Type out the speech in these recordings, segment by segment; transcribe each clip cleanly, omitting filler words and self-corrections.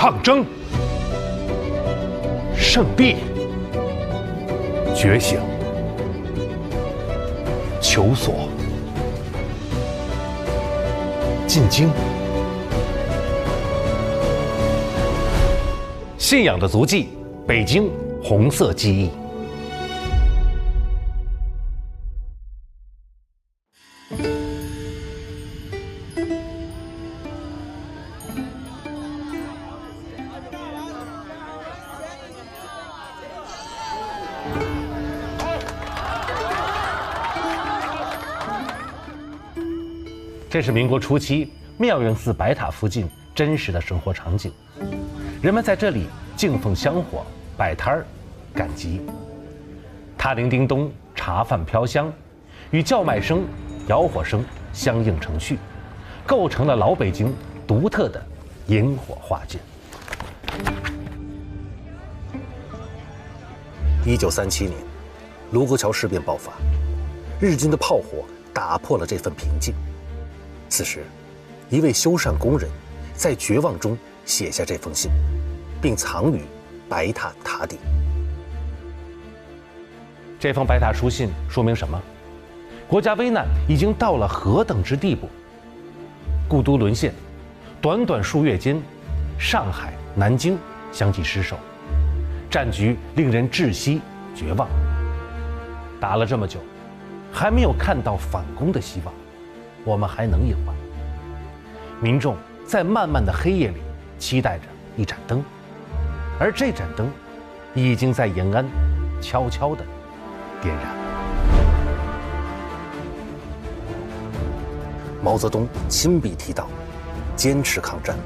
抗争、胜利、觉醒、求索、进京。信仰的足迹，北京红色记忆。这是民国初期妙云寺白塔附近真实的生活场景，人们在这里敬奉香火，摆摊儿，赶集。塔铃叮咚，茶饭飘香，与叫卖声、吆喝声相映成趣，构成了老北京独特的萤火画卷。1937年，卢沟桥事变爆发，日军的炮火打破了这份平静。此时，一位修缮工人在绝望中写下这封信，并藏于白塔塔顶。这封白塔书信说明什么？国家危难已经到了何等之地步？故都沦陷，短短数月间，上海、南京相继失守，战局令人窒息绝望。打了这么久，还没有看到反攻的希望，我们还能隐患。民众在漫漫的黑夜里期待着一盏灯，而这盏灯已经在延安悄悄地点燃。毛泽东亲笔提到：坚持抗战，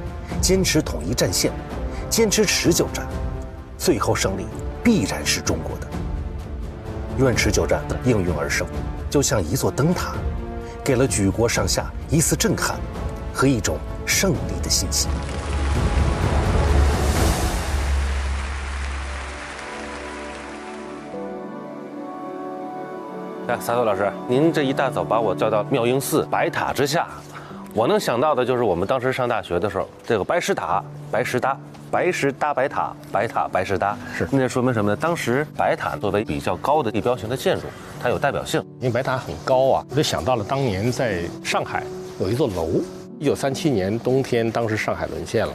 坚持统一战线，坚持持久战，最后胜利必然是中国的。愿持久战应运而生，就像一座灯塔，给了举国上下一丝震撼和一种胜利的信心。撒头老师，您这一大早把我叫到妙英寺白塔之下，我能想到的就是我们当时上大学的时候，这个白石塔、白石搭、白石搭白塔、白塔白石搭，是那说明什么呢？当时白塔作为比较高的地标性的建筑，它有代表性。因为白塔很高啊，我就想到了当年在上海有一座楼。1937年冬天，当时上海沦陷了，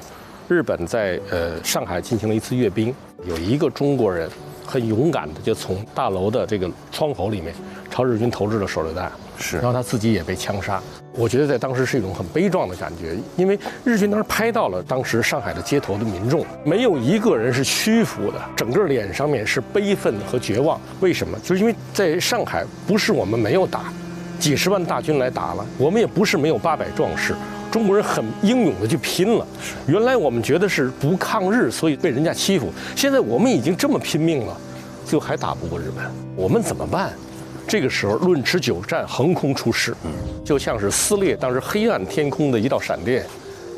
日本在上海进行了一次阅兵，有一个中国人很勇敢的就从大楼的这个窗口里面朝日军投掷了手榴弹，是，然后他自己也被枪杀。我觉得在当时是一种很悲壮的感觉，因为日军当时拍到了当时上海的街头的民众，没有一个人是屈服的，整个脸上面是悲愤和绝望。为什么？就是因为在上海不是我们没有打，几十万大军来打了，我们也不是没有800壮士。中国人很英勇的去拼了，原来我们觉得是不抗日，所以被人家欺负。现在我们已经这么拼命了，就还打不过日本，我们怎么办？这个时候论持久战横空出世，就像是撕裂当时黑暗天空的一道闪电，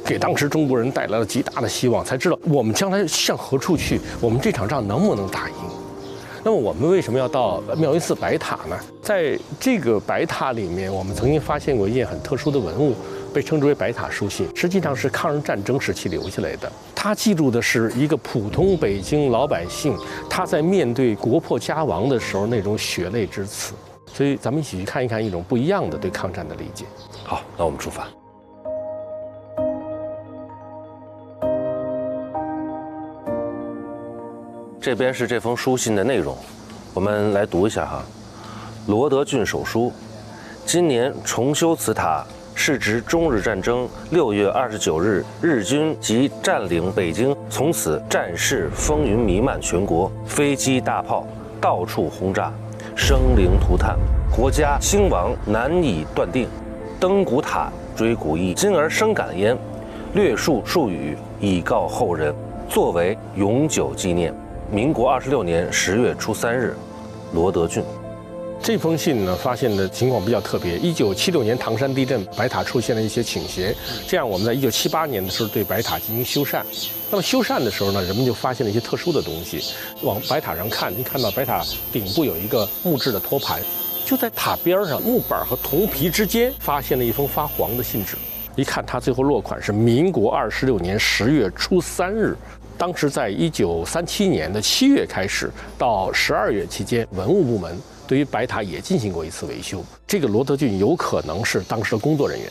给当时中国人带来了极大的希望，才知道我们将来向何处去，我们这场仗能不能打赢。那么我们为什么要到妙云寺白塔呢？在这个白塔里面，我们曾经发现过一件很特殊的文物，被称之为白塔书信，实际上是抗日战争时期留下来的。它记录的是一个普通北京老百姓他在面对国破家亡的时候那种血泪之词。所以咱们一起去看一看一种不一样的对抗战的理解。好，那我们出发。这边是这封书信的内容，我们来读一下哈。罗德俊手书：今年重修此塔，是值中日战争6月29日，日军即占领北京，从此战事风云弥漫全国，飞机大炮到处轰炸，生灵涂炭，国家兴亡难以断定。登古塔追古意，今而生感焉，略述数语以告后人，作为永久纪念。民国26年10月初3日，罗德俊。这封信呢，发现的情况比较特别。1976年唐山地震，白塔出现了一些倾斜，这样我们在1978年的时候对白塔进行修缮。那么修缮的时候呢，人们就发现了一些特殊的东西。往白塔上看，您看到白塔顶部有一个木质的托盘，就在塔边上木板和铜皮之间发现了一封发黄的信纸。一看他最后落款是民国26年10月初3日。当时在1937年的7月开始到12月期间，文物部门对于白塔也进行过一次维修。这个罗德俊有可能是当时的工作人员，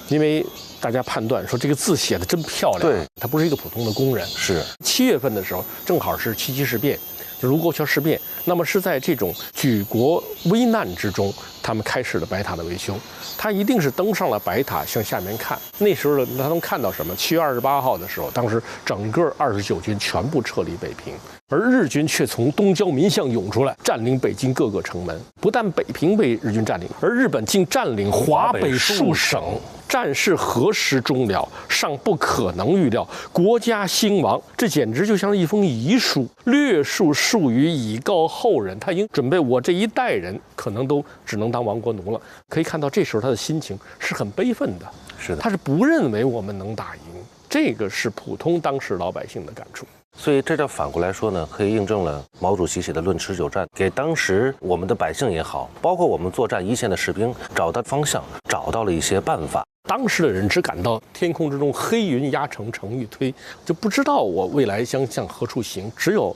因为大家判断说这个字写得真漂亮，对，他不是一个普通的工人。是7月份的时候，正好是七七事变，就卢沟桥事变。那么是在这种举国危难之中，他们开始了白塔的维修。他一定是登上了白塔，向下面看。那时候他能看到什么？7月28号的时候，当时整个29军全部撤离北平，而日军却从东交民巷涌出来，占领北京各个城门。不但北平被日军占领，而日本竟占领华北数省。战事何时终了，尚不可能预料。国家兴亡，这简直就像是一封遗书，略述术语以告后人。他已经准备，我这一代人可能都只能当亡国奴了。可以看到，这时候他的心情是很悲愤的。是的，他是不认为我们能打赢，这个是普通当时老百姓的感触。所以这就反过来说呢，可以印证了毛主席写的《论持久战》，给当时我们的百姓也好，包括我们作战一线的士兵找到方向，找到了一些办法。当时的人只感到天空之中黑云压城，城欲推，就不知道我未来将向何处行。只有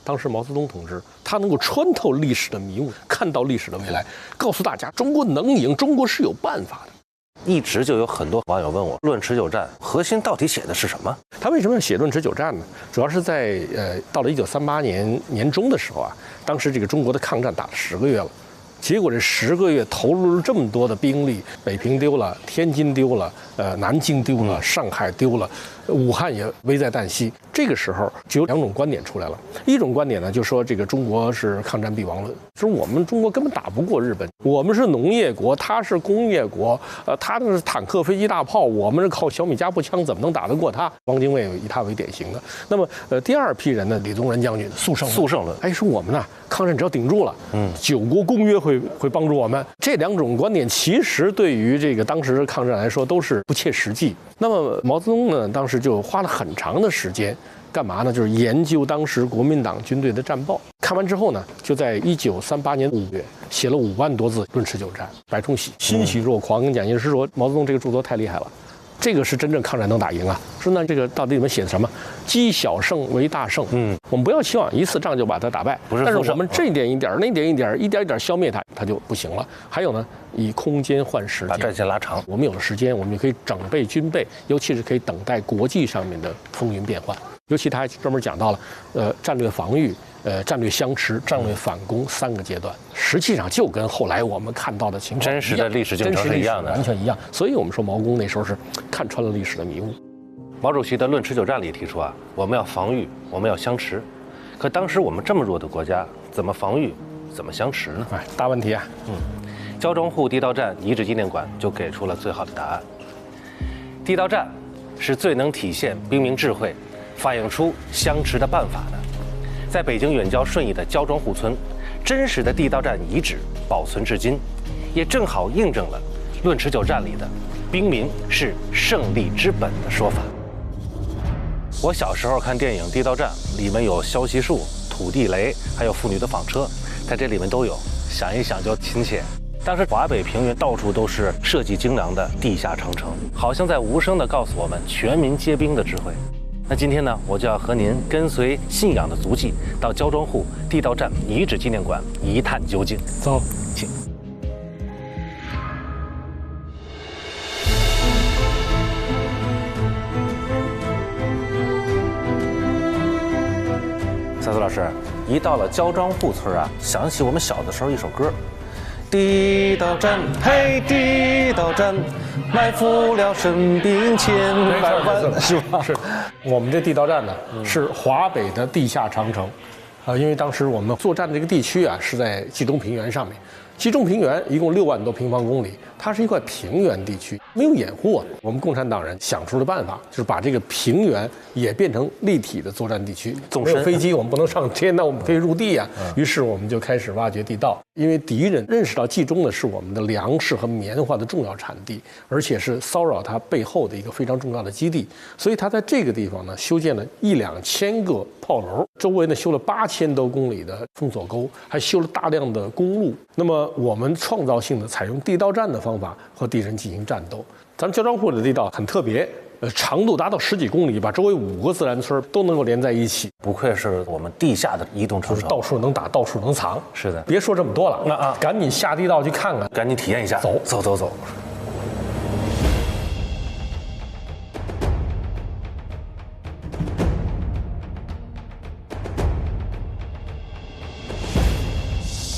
当时毛泽东同志，他能够穿透历史的迷雾，看到历史的未来，告诉大家中国能赢，中国是有办法的。一直就有很多网友问我，《论持久战》核心到底写的是什么？他为什么要写《论持久战》呢？主要是在到了1938年年中的时候啊，当时这个中国的抗战打了10个月了。结果这10个月投入了这么多的兵力，北平丢了，天津丢了，南京丢了，上海丢了，武汉也危在旦夕。这个时候就有2种观点出来了。一种观点呢，就说这个中国是抗战必亡论，说我们中国根本打不过日本，我们是农业国，他是工业国，他那是坦克、飞机、大炮，我们是靠小米加步枪，怎么能打得过他？汪精卫以他为典型的。那么第二批人呢，李宗仁将军速胜论，哎，说我们呢抗战只要顶住了，9国公约会帮助我们。这2种观点其实对于这个当时抗战来说都是不切实际。那么毛泽东呢，当时就花了很长的时间，干嘛呢？就是研究当时国民党军队的战报。看完之后呢，就在1938年5月写了5万多字《论持久战》。白崇禧欣喜若狂，跟蒋介石说：“毛泽东这个著作太厉害了。”这个是真正抗战能打赢啊！说那这个到底里面写的什么？积小胜为大胜。我们不要期望一次仗就把它打败，但是我们这点一点，那点一点，一点一点消灭它就不行了。还有呢，以空间换时间，把战线拉长。我们有了时间，我们就可以整备军备，尤其是可以等待国际上面的风云变幻。尤其他还专门讲到了，战略防御。战略相持、战略反攻3个阶段，实际上就跟后来我们看到的情况真实的历史进程是一样的，完全一样。所以我们说毛公那时候是看穿了历史的迷雾。毛主席的《论持久战》里提出啊，我们要防御，我们要相持。可当时我们这么弱的国家，怎么防御，怎么相持呢？哎，大问题啊！焦庄户地道战遗址纪念馆就给出了最好的答案。地道战是最能体现兵民智慧、反映出相持的办法的。在北京远郊顺义的焦庄户村，真实的地道战遗址保存至今，也正好印证了《论持久战》里的“兵民是胜利之本”的说法。我小时候看电影《地道战》，里面有消息术、土地雷，还有妇女的纺车，在这里面都有，想一想就亲切。当时华北平原到处都是设计精良的地下长城，好像在无声地告诉我们全民皆兵的智慧。那今天呢，我就要和您跟随信仰的足迹，到焦庄户地道战遗址纪念馆一探究竟。走，请。小苏老师，一到了焦庄户村啊，想起我们小的时候一首歌。地道战，嘿，地道战，埋伏了神兵千百万，是吧？是，我们这地道战呢，是华北的地下长城，因为当时我们作战的这个地区啊，是在冀中平原上面。冀中平原一共6万多平方公里，它是一块平原地区，没有掩护啊。我们共产党人想出的办法就是把这个平原也变成立体的作战地区。没有飞机，我们不能上天，那我们可以入地啊。于是我们就开始挖掘地道，因为敌人认识到冀中呢是我们的粮食和棉花的重要产地，而且是骚扰它背后的一个非常重要的基地，所以他在这个地方呢修建了1-2千个炮楼，周围呢修了8000多公里的封锁沟，还修了大量的公路。那么我们创造性的采用地道战的方法和敌人进行战斗，咱们焦庄户的地道很特别，长度达到10几公里，把周围5个自然村都能够连在一起。不愧是我们地下的移动城市，到处能打，到处能藏。是的，别说这么多了，赶紧下地道去看看，赶紧体验一下。走走走走。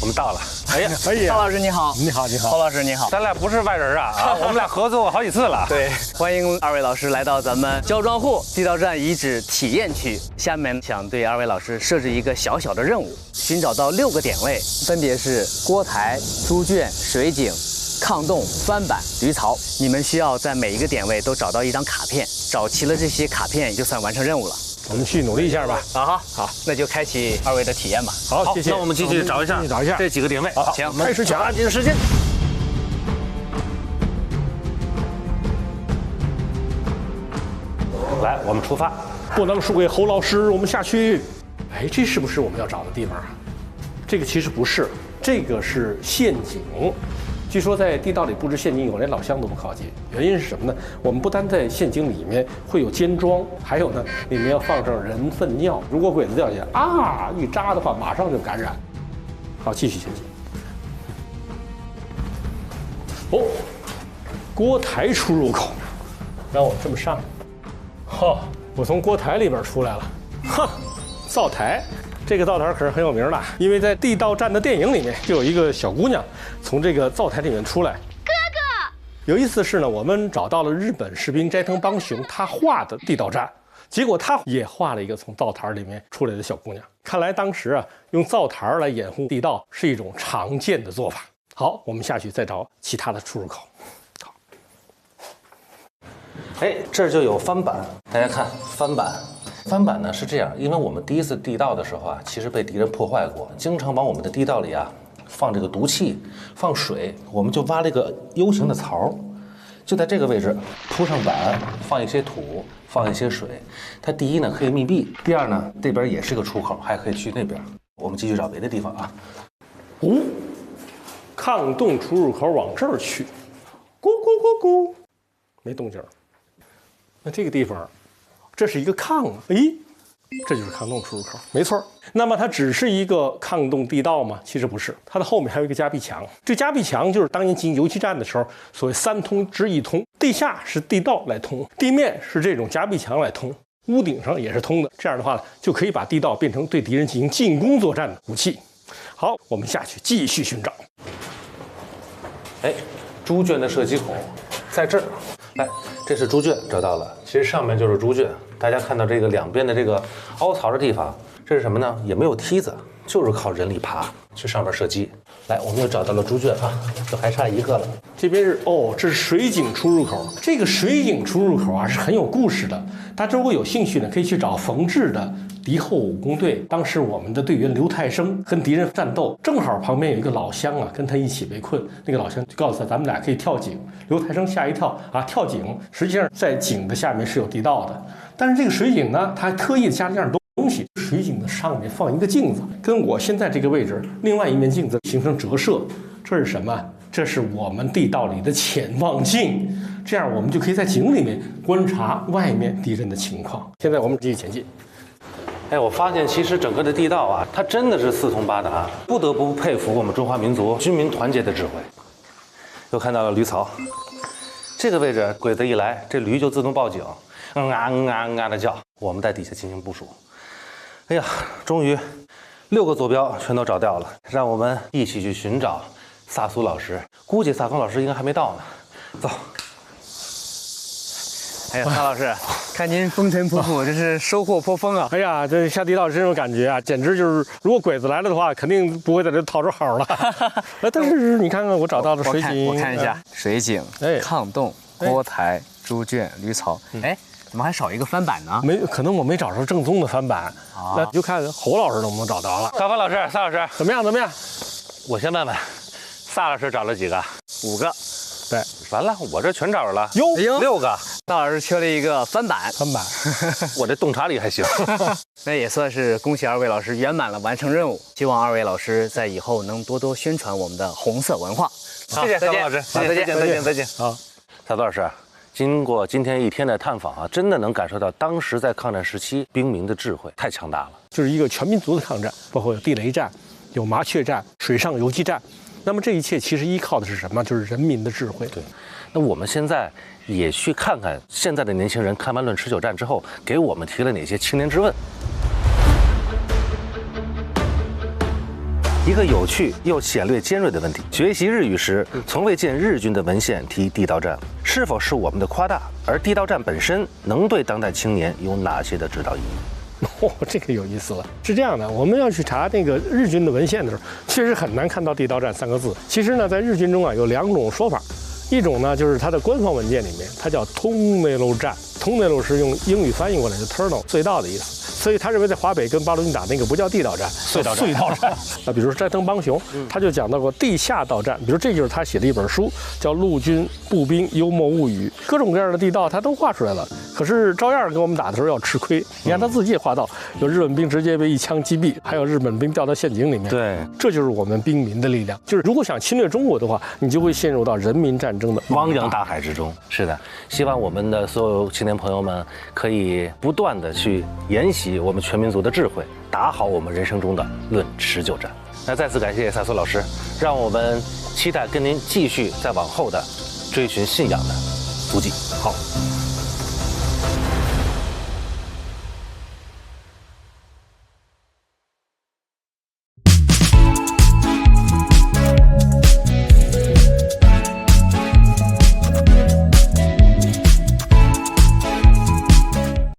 我们到了。哎呀，邵老师你好，你好，你好，侯老师你好，咱俩不是外人啊，我们俩合作过好几次了。对，欢迎二位老师来到咱们焦庄户地道战遗址体验区。下面想对二位老师设置一个小小的任务，寻找到6个点位，分别是锅台、猪圈、水井、炕洞、翻板、驴槽。你们需要在每一个点位都找到一张卡片，找齐了这些卡片，也就算完成任务了。我们去努力一下吧。好，那就开启二位的体验吧。好，谢谢。那我们继续找一下，这几个点位。好，行，开始抢，抓紧时间。来，我们出发。不能输给侯老师，我们下去。哎，这是不是我们要找的地方啊？这个其实不是，这个是陷阱。据说在地道里布置陷阱以后，连老乡都不靠近。原因是什么呢？我们不单在陷阱里面会有尖桩，还有呢，里面要放上人粪尿。如果鬼子掉下来一扎的话，马上就感染。好，继续前进。哦，锅台出入口，让我这么上。我从锅台里边出来了。灶台。这个灶台可是很有名的，因为在地道战的电影里面就有一个小姑娘从这个灶台里面出来。哥哥，有意思的是呢，我们找到了日本士兵斋藤邦雄他画的地道战，结果他也画了一个从灶台里面出来的小姑娘。看来当时啊，用灶台来掩护地道是一种常见的做法。好，我们下去再找其他的出入口。好，哎，这儿就有翻板，大家看翻板。翻板呢是这样，因为我们第一次地道的时候啊，其实被敌人破坏过，经常往我们的地道里啊放这个毒气、放水，我们就挖了一个 U 型的槽，就在这个位置铺上板，放一些土，放一些水。它第一呢可以密闭，第二呢这边也是个出口，还可以去那边。我们继续找别的地方啊。炕洞出入口往这儿去，咕咕咕咕，没动静。那这个地方。这是一个炕，这就是炕洞出入口，没错。那么它只是一个炕洞地道吗？其实不是，它的后面还有一个夹壁墙。这夹壁墙就是当年进行游击战的时候，所谓3通之1通，地下是地道来通，地面是这种夹壁墙来通，屋顶上也是通的。这样的话呢，就可以把地道变成对敌人进行进攻作战的武器。好，我们下去继续寻找。哎，猪圈的射击口在这儿。来，这是猪圈，找到了。其实上面就是猪圈，大家看到这个两边的这个凹槽的地方，这是什么呢？也没有梯子，就是靠人力爬去上面射击。来，我们又找到了猪圈啊，就还差一个了。这边是这是水井出入口。这个水井出入口啊是很有故事的，大家如果有兴趣呢，可以去找冯治的《敌后武工队》。当时我们的队员刘泰生跟敌人战斗，正好旁边有一个老乡啊，跟他一起被困。那个老乡就告诉他，咱们俩可以跳井。刘泰生吓一跳啊，跳井。实际上在井的下面是有地道的，但是这个水井呢，他还特意加了这样东西。水井的上面放一个镜子，跟我现在这个位置另外一面镜子形成折射。这是什么？这是我们地道里的潜望镜，这样我们就可以在井里面观察外面敌人的情况。现在我们继续前进。哎，我发现其实整个的地道啊，它真的是四通八达，不得不佩服我们中华民族军民团结的智慧。又看到了驴槽，这个位置鬼子一来，这驴就自动报警，的叫，我们在底下进行部署。哎呀，终于6个坐标全都找掉了，让我们一起去寻找萨苏老师。估计萨松老师应该还没到呢。走。哎呀，萨老师，看您风尘仆仆，真是收获颇丰啊！哎呀，这下地道这种感觉啊，简直就是，如果鬼子来了的话，肯定不会在这讨着好了。但是你看看，我找到了水井，我看一下，水井、炕洞、锅台、猪圈、驴槽。哎，怎么还少一个翻板呢？可能我没找着正宗的翻板。那就看侯老师能不能找到了。高峰老师、萨老师，怎么样？怎么样？我先问问，萨老师找了几个？5个。对，完了，我这全找着了。哟，6个。大老师缺了一个翻板。翻板，我这洞察力还行。那也算是恭喜2位老师圆满了完成任务。希望2位老师在以后能多多宣传我们的红色文化。谢谢萨老师，好，再见。好，萨老师，经过今天一天的探访啊，真的能感受到当时在抗战时期兵民的智慧太强大了。就是一个全民族的抗战，包括有地雷战、有麻雀战、水上游击战。那么这一切其实依靠的是什么？就是人民的智慧。对，那我们现在也去看看现在的年轻人看完《论持久战》之后，给我们提了哪些青年之问。一个有趣又显略尖锐的问题：学习日语时，从未见日军的文献提地道战，是否是我们的夸大？而地道战本身能对当代青年有哪些的指导意义？哦，这个有意思了。是这样的，我们要去查那个日军的文献的时候，确实很难看到地道战3个字。其实呢，在日军中啊，有2种说法。一种呢，就是它的官方文件里面，它叫通内路战。通内路是用英语翻译过来，就 tunnel 隧道的意思。所以他认为在华北跟八路军打那个不叫地道战，隧道战。啊，比如说斋藤邦雄，他就讲到过地下道战。比如这就是他写的一本书，叫《陆军步兵幽默物语》，各种各样的地道他都画出来了。可是照样跟我们打的时候要吃亏。你看他自己也画到，有日本兵直接被一枪击毙，还有日本兵掉到陷阱里面。对，这就是我们兵民的力量。就是如果想侵略中国的话，你就会陷入到人民战争的汪洋大海之中。是的，希望我们的所有青年朋友们可以不断的去研习我们全民族的智慧，打好我们人生中的论持久战。那再次感谢萨苏老师，让我们期待跟您继续在往后的追寻信仰的足迹。好。